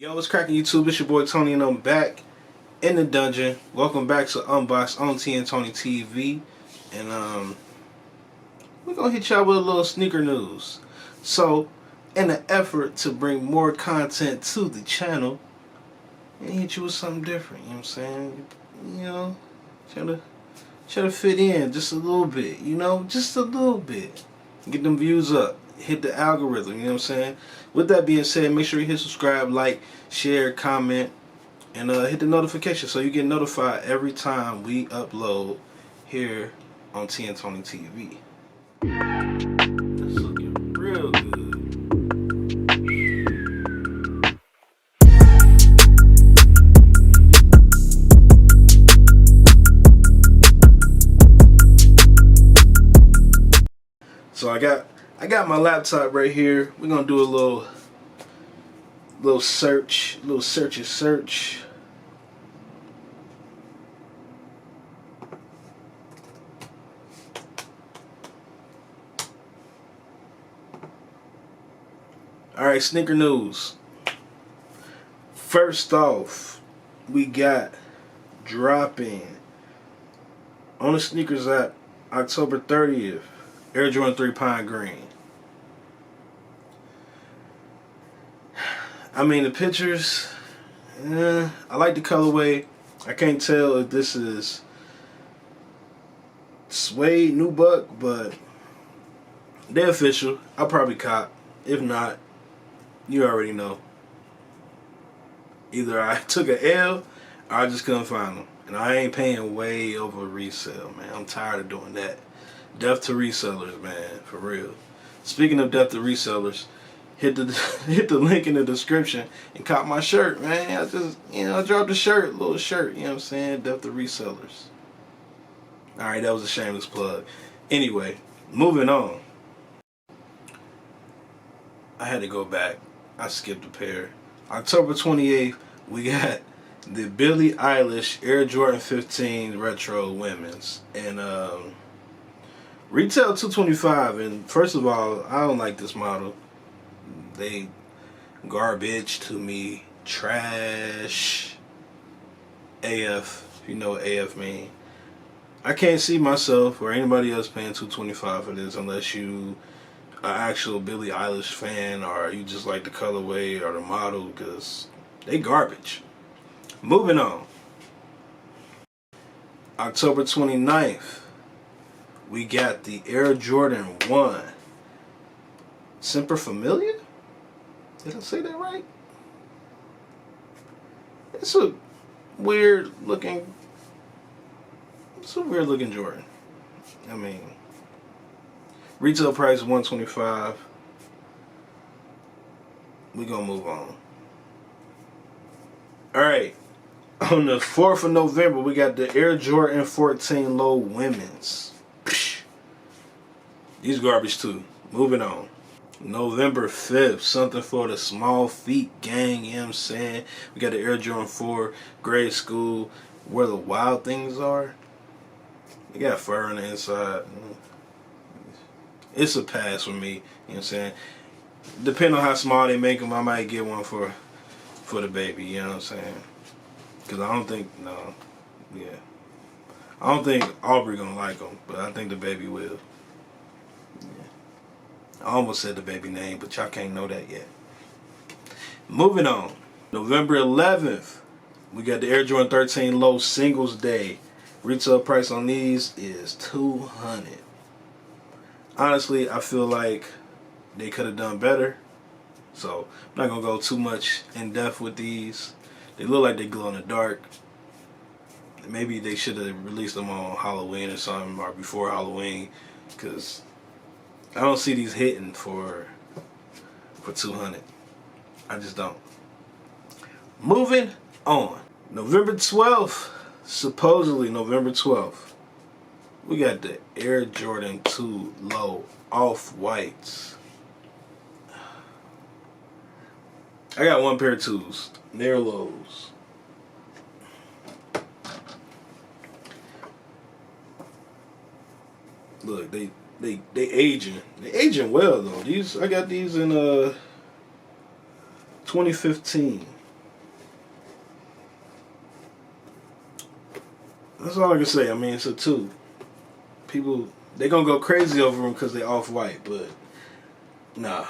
Yo, what's cracking YouTube? It's your boy Tony and I'm back in the dungeon. Welcome back to Unbox on Toni TV. And we're gonna hit y'all with a little sneaker news. So, in an effort to bring more content to the channel, and hit you with something different, you know what I'm saying? You know, try to fit in just a little bit, just a little bit. Get them views up. Hit the algorithm, you know what I'm saying? With that being said, make sure you hit subscribe, like, share, comment, and hit the notification so you get notified every time we upload here on Toni TV. That's looking real good. So I got my laptop right here. We're gonna do a little search. Alright, sneaker news. First off, we got dropping on the sneakers app October 30th, Air Jordan 3 Pine Green. I mean, the pictures, I like the colorway. I can't tell if this is suede, nubuck, but they're official. I'll probably cop. If not, you already know. Either I took an L or I just couldn't find them. And I ain't paying way over resale, man. I'm tired of doing that. Death to resellers, man, for real. Speaking of death to resellers, hit the link in the description and cop my shirt, man. I dropped a shirt, little shirt, you know what I'm saying? Death to resellers. Alright, that was a shameless plug. Anyway, moving on. I had to go back. I skipped a pair. October 28th, we got the Billie Eilish Air Jordan 15 Retro Women's. And retail $225. And first of all, I don't like this model. They garbage to me. Trash. AF. If you know what AF mean. I can't see myself or anybody else paying $225 for this unless you an actual Billie Eilish fan or you just like the colorway or the model, because they garbage. Moving on. October 29th, we got the Air Jordan 1 Semper Familiar? Did I say that right? It's a weird looking Jordan. I mean, retail price $125. We gonna move on. Alright. On the 4th of November, we got the Air Jordan 14 Low Women's. Psh. These garbage too. Moving on. November 5th, something for the small feet gang, you know what I'm saying? We got the Air Jordan 4 Grade School, Where the Wild Things Are. They got fur on the inside. It's a pass for me, you know what I'm saying? Depending on how small they make them, I might get one for the baby, you know what I'm saying? Because I don't think Aubrey gonna like them, but I think the baby will. Yeah. I almost said the baby name, but y'all can't know that yet. Moving on. November 11th, we got the Air Jordan 13 Low Singles Day. Retail price on these is $200. Honestly, I feel like they could have done better. So, I'm not going to go too much in depth with these. They look like they glow in the dark. Maybe they should have released them on Halloween or something, or before Halloween, because I don't see these hitting for $200. I just don't. Moving on. November 12th, supposedly November 12th, we got the Air Jordan 2 Low Off-Whites. I got one pair of 2s. They're lows. Look, they aging. They aging well though. I got these in 2015. That's all I can say. I mean, it's a 2. People, they gonna go crazy over them because they off-white, but nah.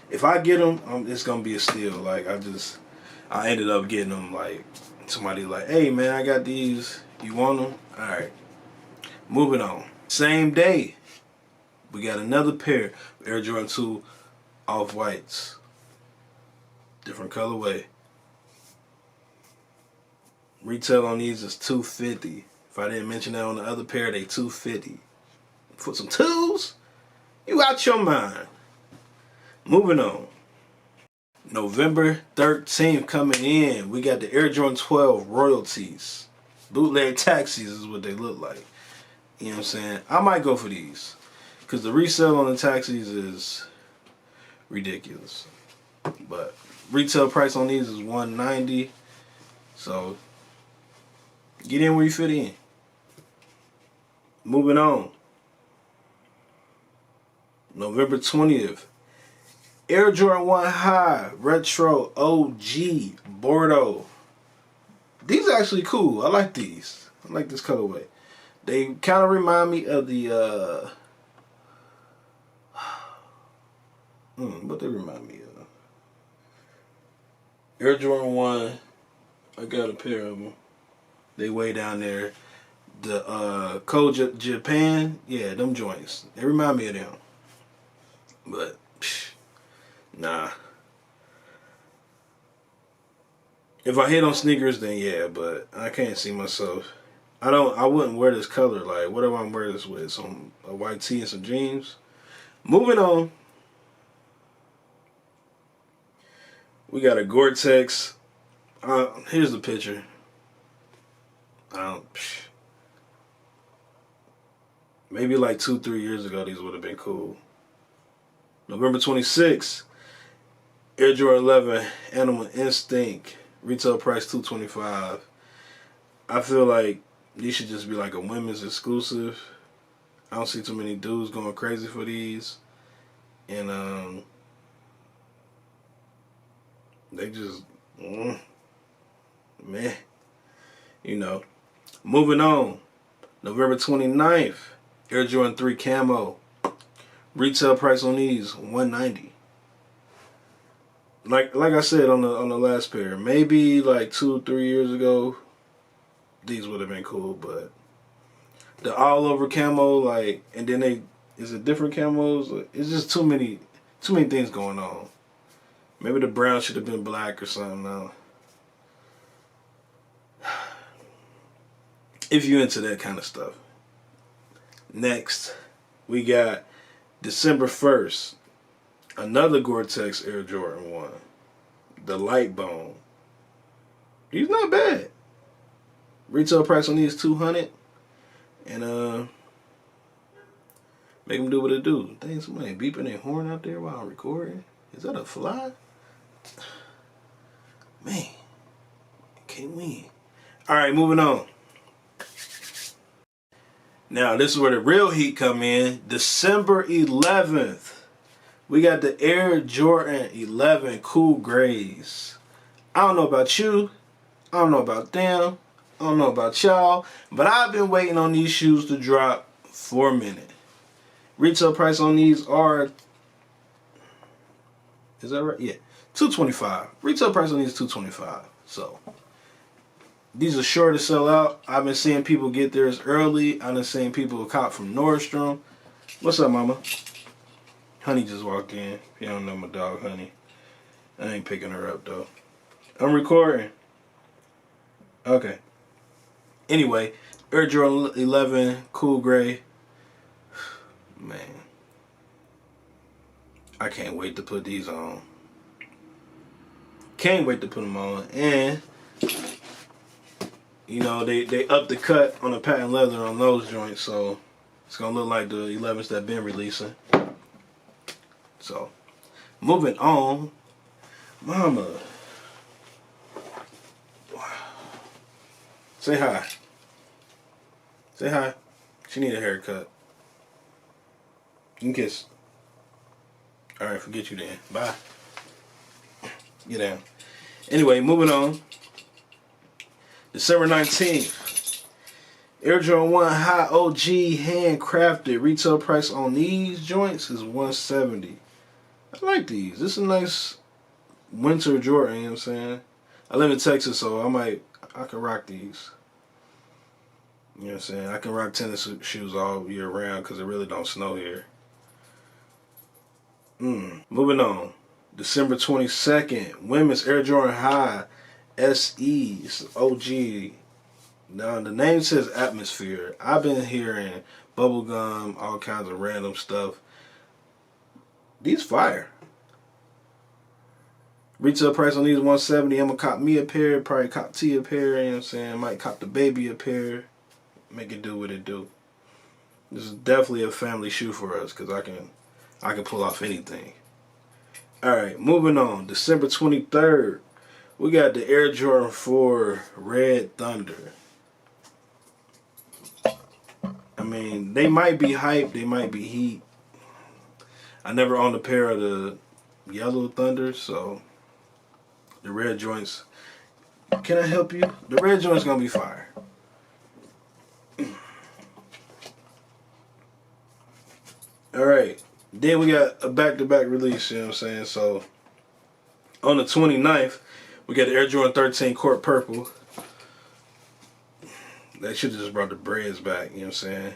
If I get them, it's gonna be a steal. Like, I ended up getting them, like, somebody like, hey man, I got these. You want them? Alright. Moving on. Same day, we got another pair of Air Jordan 2 off-whites. Different colorway. Retail on these is $250. If I didn't mention that on the other pair, they $250. For some twos? You out your mind. Moving on. November 13th coming in. We got the Air Jordan 12 Royalties. Bootleg taxis is what they look like. You know what I'm saying? I might go for these. Because the resale on the taxis is ridiculous. But retail price on these is $190. So get in where you fit in. Moving on. November 20th. Air Jordan 1 High Retro OG Bordeaux. These are actually cool. I like these. I like this colorway. They kind of remind me of the what they remind me of? Air Jordan 1. I got a pair of them. They way down there. The Code Japan, yeah, them joints. They remind me of them. But nah. If I hit on sneakers, then yeah, but I can't see myself. I wouldn't wear this color. Like, what am I wear this with? Some a white tee and some jeans. Moving on. We got a Gortex. Here's the picture. Maybe like 2-3 years ago, these would have been cool. November 26th, Air Jordan 11 Animal Instinct, retail price $225. I feel like these should just be like a women's exclusive. I don't see too many dudes going crazy for these, and they just meh, you know. Moving on, November 29th, Air Jordan 3 Camo. Retail price on these $190. Like I said on the last pair, maybe like 2-3 years ago, these would have been cool, but the all over camo, like, and then is it different camos? It's just too many things going on. Maybe the brown should have been black or something now. If you into that kind of stuff. Next, we got December 1st, another Gore-Tex Air Jordan 1. The Light Bone. These not bad. Retail price on these $200. And make them do what it do. Dang, somebody beeping their horn out there while I'm recording. Is that a fly? Man, can't win. Alright, moving on. Now, this is where the real heat come in. December 11th. We got the Air Jordan 11 Cool Grays. I don't know about you. I don't know about them. I don't know about y'all. But I've been waiting on these shoes to drop for a minute. Retail price on these are... Is that right? Yeah. $225. Retail price on these is $225. So... These are sure to sell out. I've been seeing people get theirs early. I've been seeing people cop from Nordstrom. What's up, mama? Honey just walked in. If you don't know my dog, Honey. I ain't picking her up, though. I'm recording. Okay. Anyway, Air Jordan 11 Cool Gray. Man. I can't wait to put these on. Can't wait to put them on. And... you know, they upped the cut on the patent leather on those joints, so it's going to look like the 11s that been releasing. So, moving on. Mama. Say hi. Say hi. She need a haircut. You can kiss. Alright, forget you then. Bye. Get down. Anyway, moving on. December 19th, Air Jordan 1 High OG handcrafted. Retail price on these joints is $170. I like these. This is a nice winter Jordan, you know what I'm saying? I live in Texas, so I can rock these. You know what I'm saying? I can rock tennis shoes all year round because it really don't snow here. Moving on. December 22nd, women's Air Jordan High SE. It's OG. Now, the name says Atmosphere. I've been hearing bubblegum, all kinds of random stuff. These fire. Retail price on these $170. I'm gonna cop me a pair, probably cop T a pair, you know what I'm saying? Might cop the baby a pair. Make it do what it do. This is definitely a family shoe for us because I can pull off anything. Alright, moving on. December 23rd. We got the Air Jordan 4 Red Thunder. I mean, they might be hype, they might be heat. I never owned a pair of the yellow Thunders, so the red joints. Can I help you? The red joint's gonna be fire. Alright, then we got a back-to-back release, you know what I'm saying? So, on the 29th, we got the Air Jordan 13 Court Purple. They should have just brought the breads back, you know what I'm saying?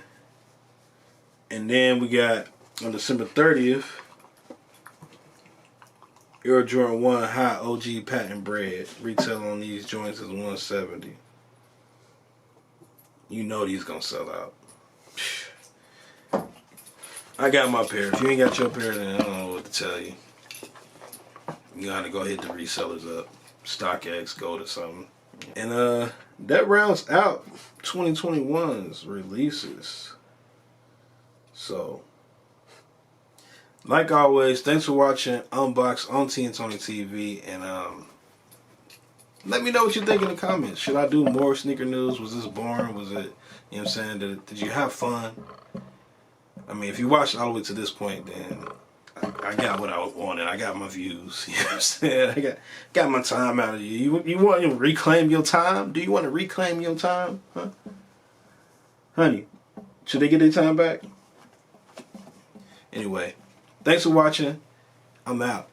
And then we got, on December 30th, Air Jordan 1 High OG Patent Bread. Retail on these joints is $170. You know these gonna sell out. I got my pair. If you ain't got your pair, then I don't know what to tell you. You gotta go hit the resellers up. StockX, Gold or something. And that rounds out 2021's releases. So, like always, thanks for watching Unbox on T and Toni TV. And let me know what you think in the comments. Should I do more sneaker news? Was this boring? Was it, you know what I'm saying? Did you have fun? I mean, if you watched all the way to this point, then I got what I wanted. I got my views. You know what I'm saying? I got my time out of you. You want to reclaim your time? Do you want to reclaim your time? Huh? Honey, should they get their time back? Anyway, thanks for watching. I'm out.